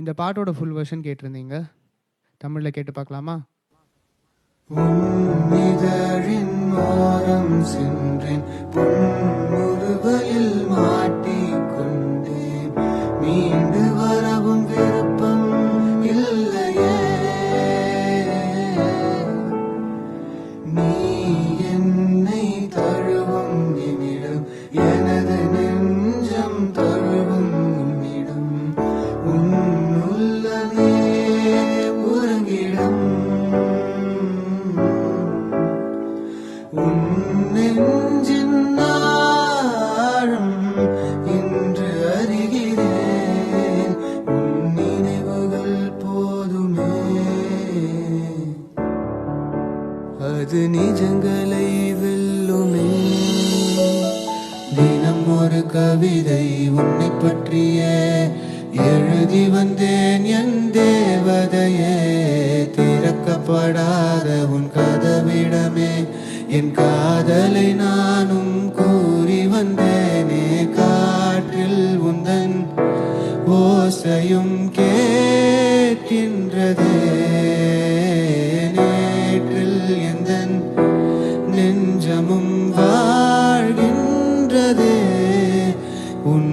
இந்த பாட்டோட full version கேட்டிருந்தீங்க. தமிழில் கேட்டு பார்க்கலாமா? இதழின் ஓரம் சென்றேன், பொன்முறுவலில் மாட்டிக்கொண்டேன், மீண்டு வரவும் விருப்பம் இல்லையே. நீ என்னை தழுவும் நிமிடம், எனது நெஞ்சம் தழுவும் உன்னிடம், உன்னுள்ளமே உறங்கிடும். உன் நெஞ்சின் ஆழம் இன்று அறிகிறேன், உன் நினைவுகள் போதுமே. அது நிஜங்களை வெல்லுமே. தினம் ஒரு கவிதை உன்னை பற்றிய எழுதி வந்தேன் என் தேவதையே. திறக்கப்படாத உன் கதவிடமே என் காதலை நானும் கூறி வந்தேனே. காற்றில் உந்தன் ஓசையும் கேட்கின்றதே, நேற்றில் எந்தன் நெஞ்சமும் வாழ்கின்றதே. உன்